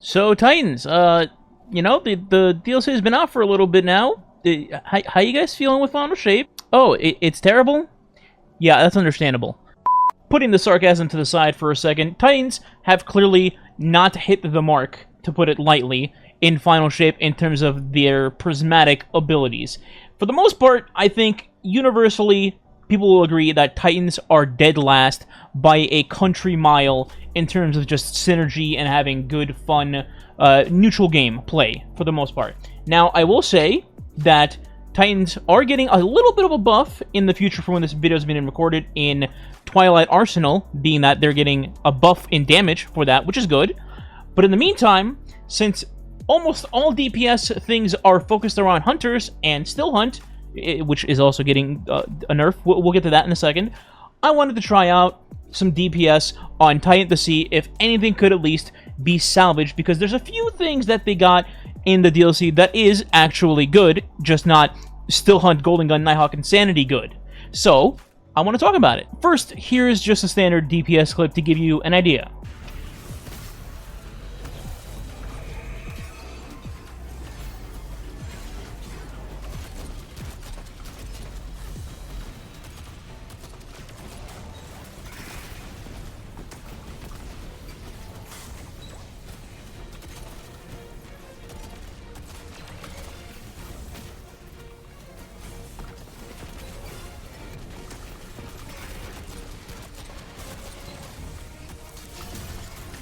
So Titans, you know, the DLC has been out for a little bit now. How you guys feeling with Final Shape? Oh, it's terrible? Yeah, that's understandable. Putting the sarcasm to the side for a second, Titans have clearly not hit the mark, to put it lightly, in Final Shape in terms of their prismatic abilities. For the most part, I think universally people will agree that Titans are dead last by a country mile in terms of just synergy and having good, fun, neutral game play, for the most part. Now, I will say that Titans are getting a little bit of a buff in the future from when this video has been recorded in Twilight Arsenal, being that they're getting a buff in damage for that, which is good. But in the meantime, since almost all DPS things are focused around Hunters and Still Hunt, which is also getting a nerf, we'll get to that in a second, I wanted to try out some DPS on Titan to see if anything could at least be salvaged, because there's a few things that they got in the DLC that is actually good, just not Still Hunt, Golden Gun, Nighthawk Insanity good. So, I want to talk about it. First, here's just a standard DPS clip to give you an idea.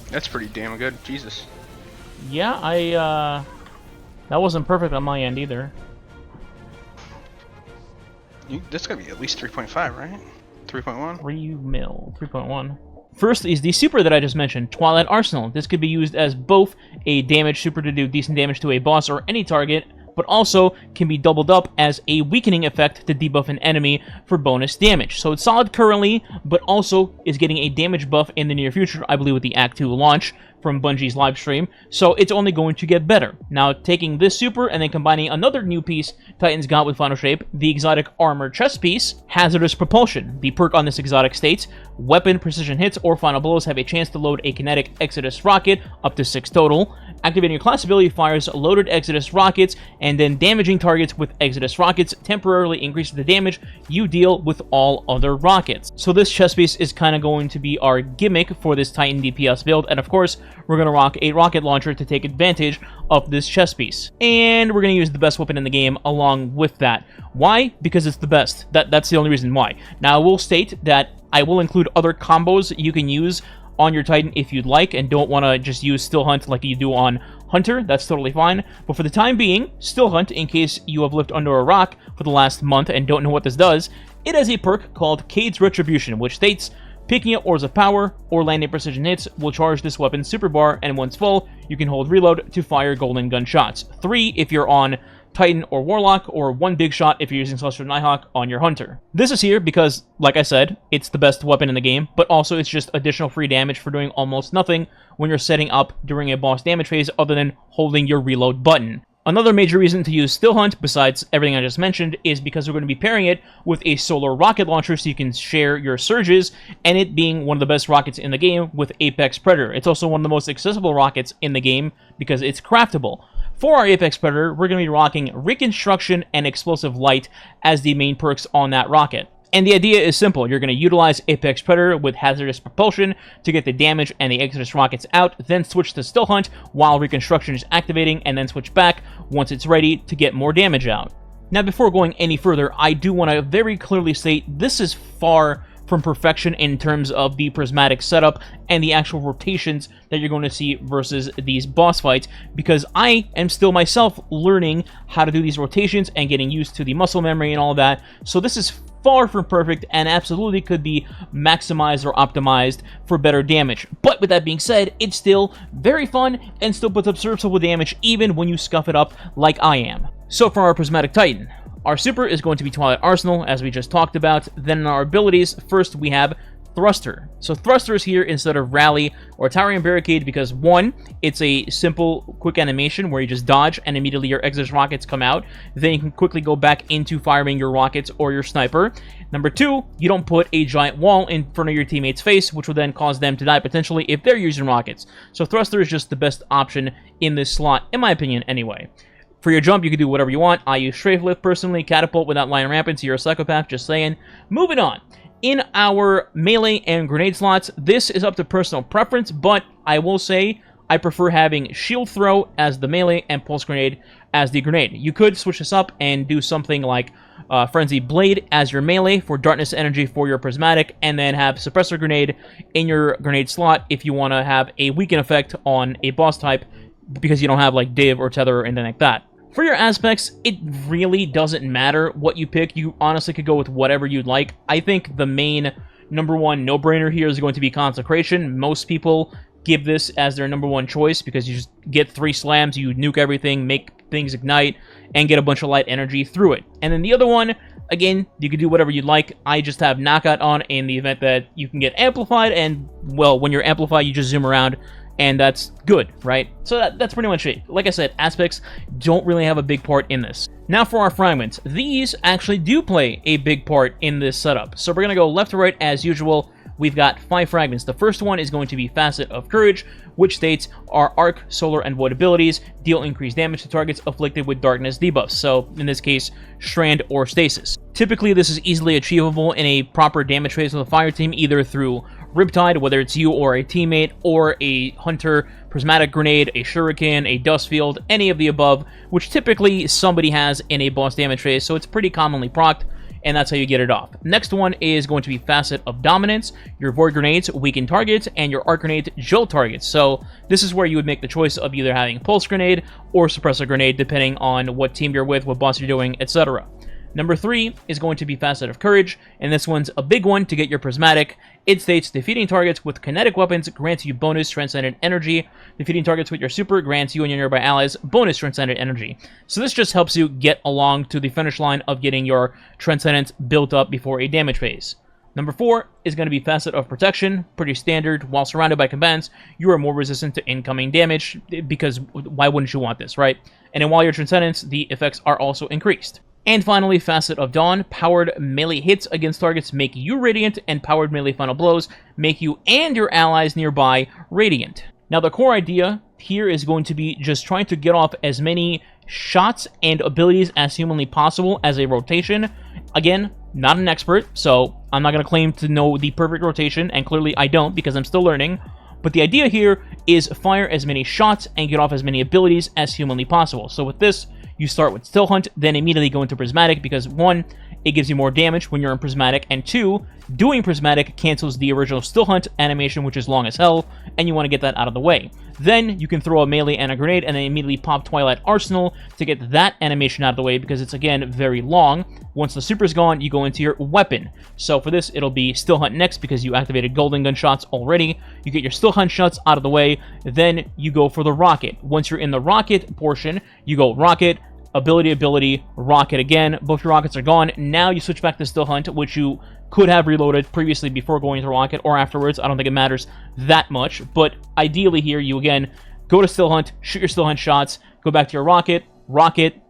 That's pretty damn good. Jesus. Yeah, that wasn't perfect on my end either. That's gotta be at least 3.5, right? 3.1? 3.1. First is the super that I just mentioned, Twilight Arsenal. This could be used as both a damage super to do decent damage to a boss or any target, but also can be doubled up as a weakening effect to debuff an enemy for bonus damage. So it's solid currently, but also is getting a damage buff in the near future, I believe with the Act 2 launch from Bungie's live stream, so it's only going to get better. Now, taking this super and then combining another new piece Titans got with Final Shape, the exotic armor chest piece, Hazardous Propulsion. The perk on this exotic states, weapon, precision hits, or final blows have a chance to load a kinetic Exodus rocket, up to 6 total. Activating your class ability fires loaded Exodus rockets, and then damaging targets with Exodus rockets temporarily increases the damage you deal with all other rockets. So this chest piece is kind of going to be our gimmick for this Titan DPS build, and of course, we're going to rock a rocket launcher to take advantage of this chest piece. And we're going to use the best weapon in the game along with that. Why? Because it's the best. That's the only reason why. Now, I will state that I will include other combos you can use on your Titan if you'd like, and don't want to just use Still Hunt like you do on Hunter. That's totally fine. But for the time being, Still Hunt, in case you have lived under a rock for the last month and don't know what this does, it has a perk called Cade's Retribution, which states, picking up ores of power or landing precision hits will charge this weapon's super bar, and once full, you can hold reload to fire golden gun shots. 3 if you're on Titan or Warlock, or 1 big shot if you're using Celestial Nighthawk on your Hunter. This is here because, like I said, it's the best weapon in the game, but also it's just additional free damage for doing almost nothing when you're setting up during a boss damage phase other than holding your reload button. Another major reason to use Still Hunt, besides everything I just mentioned, is because we're going to be pairing it with a solar rocket launcher so you can share your surges, and it being one of the best rockets in the game with Apex Predator. It's also one of the most accessible rockets in the game because it's craftable. For our Apex Predator, we're going to be rocking Reconstruction and Explosive Light as the main perks on that rocket. And the idea is simple. You're going to utilize Apex Predator with Hazardous Propulsion to get the damage and the Exodus rockets out, then switch to Still Hunt while Reconstruction is activating, and then switch back once it's ready to get more damage out. Now, before going any further, I do want to very clearly state this is far from perfection in terms of the prismatic setup and the actual rotations that you're going to see versus these boss fights, because I am still myself learning how to do these rotations and getting used to the muscle memory and all that, so this is far from perfect and absolutely could be maximized or optimized for better damage. But with that being said, it's still very fun and still puts up serviceable damage even when you scuff it up like I am. So for our Prismatic Titan, our super is going to be Twilight Arsenal, as we just talked about. Then in our abilities, first we have Thruster. So Thruster is here instead of Rally or Towering Barricade because, one, it's a simple, quick animation where you just dodge and immediately your exit rockets come out. Then you can quickly go back into firing your rockets or your sniper. Number two, you don't put a giant wall in front of your teammate's face, which will then cause them to die potentially if they're using rockets. So Thruster is just the best option in this slot, in my opinion, anyway. For your jump, you can do whatever you want. I use Strafe Lift personally, Catapult without lying rampant, so you're a psychopath, just saying. Moving on. In our melee and grenade slots, this is up to personal preference, but I will say I prefer having Shield Throw as the melee and Pulse Grenade as the grenade. You could switch this up and do something like Frenzy Blade as your melee for Darkness Energy for your Prismatic, and then have Suppressor Grenade in your grenade slot if you want to have a weaken effect on a boss type because you don't have like Div or Tether or anything like that. For your aspects, it really doesn't matter what you pick. You honestly could go with whatever you'd like. I think the main number one no-brainer here is going to be Consecration. Most people give this as their number one choice because you just get 3 slams, you nuke everything, make things ignite, and get a bunch of light energy through it. And then the other one, again, you can do whatever you'd like. I just have Knockout on in the event that you can get amplified, and, well, when you're amplified, you just zoom around, and that's good, right? So that's pretty much it. Like I said, aspects don't really have a big part in this. Now for our fragments. These actually do play a big part in this setup. So we're going to go left to right as usual. We've got 5 fragments. The first one is going to be Facet of Courage, which states our Arc, Solar, and Void abilities deal increased damage to targets afflicted with darkness debuffs. So, in this case, Strand or Stasis. Typically, this is easily achievable in a proper damage phase of the fire team, either through Riptide, whether it's you or a teammate, or a Hunter, Prismatic Grenade, a Shuriken, a Dust Field, any of the above, which typically somebody has in a boss damage phase, so it's pretty commonly procced, and that's how you get it off. Next one is going to be Facet of Dominance. Your Void Grenades weaken targets, and your Arc Grenades jolt targets. So this is where you would make the choice of either having Pulse Grenade or Suppressor Grenade, depending on what team you're with, what boss you're doing, etc. Number 3 is going to be Facet of Courage, and this one's a big one to get your Prismatic. It states, defeating targets with kinetic weapons grants you bonus Transcendent Energy. Defeating targets with your Super grants you and your nearby allies bonus Transcendent Energy. So this just helps you get along to the finish line of getting your Transcendence built up before a damage phase. Number 4 is going to be Facet of Protection. Pretty standard. While surrounded by combatants, you are more resistant to incoming damage, because why wouldn't you want this, right? And then while your Transcendence, the effects are also increased. And finally, Facet of Dawn. Powered melee hits against targets make you radiant, and powered melee final blows make you and your allies nearby radiant. Now, the core idea here is going to be just trying to get off as many shots and abilities as humanly possible as a rotation. Again, not an expert, so I'm not going to claim to know the perfect rotation, and clearly I don't because I'm still learning. But the idea here is fire as many shots and get off as many abilities as humanly possible. So with this, you start with Still Hunt, then immediately go into Prismatic because 1, it gives you more damage when you're in Prismatic, and 2, doing Prismatic cancels the original Still Hunt animation, which is long as hell, and you want to get that out of the way. Then you can throw a melee and a grenade, and then immediately pop Twilight Arsenal to get that animation out of the way because it's, again, very long. Once the super's gone, you go into your weapon. So for this, it'll be Still Hunt next because you activated Golden Gun shots already. You get your Still Hunt shots out of the way, then you go for the Rocket. Once you're in the Rocket portion, you go Rocket, ability, Rocket again. Both your rockets are gone. Now you switch back to Still Hunt, which you could have reloaded previously before going to Rocket or afterwards. I don't think it matters that much, but ideally here you again go to Still Hunt, shoot your Still Hunt shots, go back to your Rocket,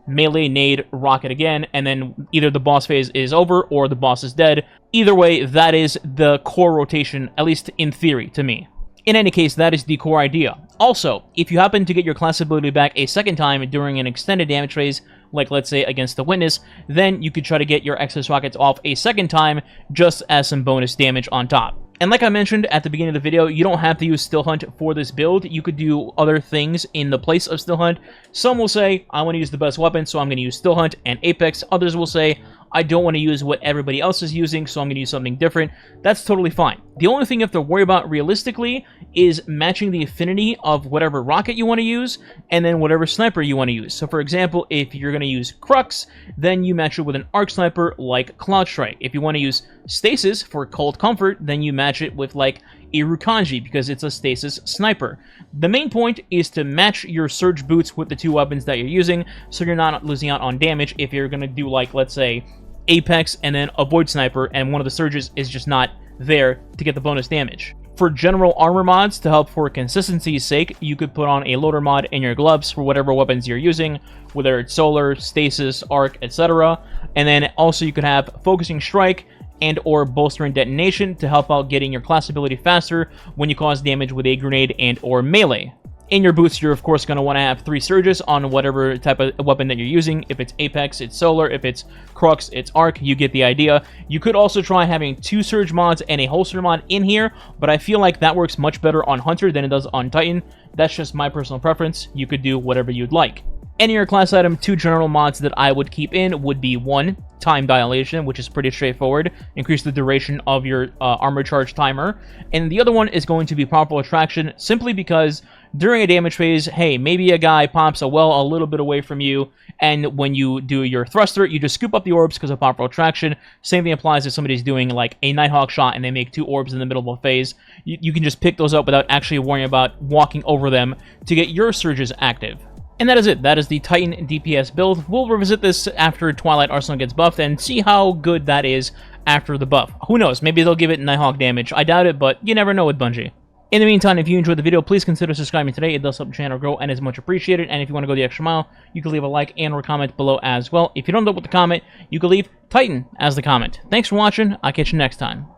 melee, nade, Rocket again, and then either the boss phase is over or the boss is dead. Either way, that is the core rotation, at least in theory, to me. In any case, that is the core idea. Also, if you happen to get your class ability back a second time during an extended damage phase, like let's say against the Witness, then you could try to get your excess rockets off a second time just as some bonus damage on top. And like I mentioned at the beginning of the video, you don't have to use Still Hunt for this build. You could do other things in the place of Still Hunt. Some will say, I want to use the best weapon, so I'm going to use Still Hunt and Apex. Others will say, I don't want to use what everybody else is using, so I'm going to use something different. That's totally fine. The only thing you have to worry about realistically is matching the affinity of whatever rocket you want to use, and then whatever sniper you want to use. So for example, if you're going to use Crux, then you match it with an arc sniper like Cloud Strike. If you want to use Stasis for Cold Comfort, then you match it with like a Rukanji because it's a Stasis sniper. The main point is to match your Surge Boots with the two weapons that you're using, so you're not losing out on damage if you're going to do like, let's say, Apex and then a Void Sniper, and one of the Surges is just not there to get the bonus damage. For general armor mods, to help for consistency's sake, you could put on a loader mod in your gloves for whatever weapons you're using, whether it's solar, stasis, arc, etc. And then also you could have focusing strike and or bolster and detonation to help out getting your class ability faster when you cause damage with a grenade and or melee. In your boots, you're of course going to want to have 3 surges on whatever type of weapon that you're using. If it's Apex, it's Solar. If it's Crux, it's Arc. You get the idea. You could also try having 2 surge mods and a holster mod in here, but I feel like that works much better on Hunter than it does on Titan. That's just my personal preference. You could do whatever you'd like. In your class item, 2 general mods that I would keep in would be 1, time dilation, which is pretty straightforward. Increase the duration of your armor charge timer. And the other one is going to be powerful attraction, simply because during a damage phase, hey, maybe a guy pops a well a little bit away from you, and when you do your thruster, you just scoop up the orbs because of powerful attraction. Same thing applies if somebody's doing like a Nighthawk shot and they make 2 orbs in the middle of a phase. You can just pick those up without actually worrying about walking over them to get your surges active. And that is it. That is the Titan DPS build. We'll revisit this after Twilight Arsenal gets buffed and see how good that is after the buff. Who knows? Maybe they'll give it Nighthawk damage. I doubt it, but you never know with Bungie. In the meantime, if you enjoyed the video, please consider subscribing today. It does help the channel grow and is much appreciated. And if you want to go the extra mile, you can leave a like and or comment below as well. If you don't know what to comment, you can leave Titan as the comment. Thanks for watching. I'll catch you next time.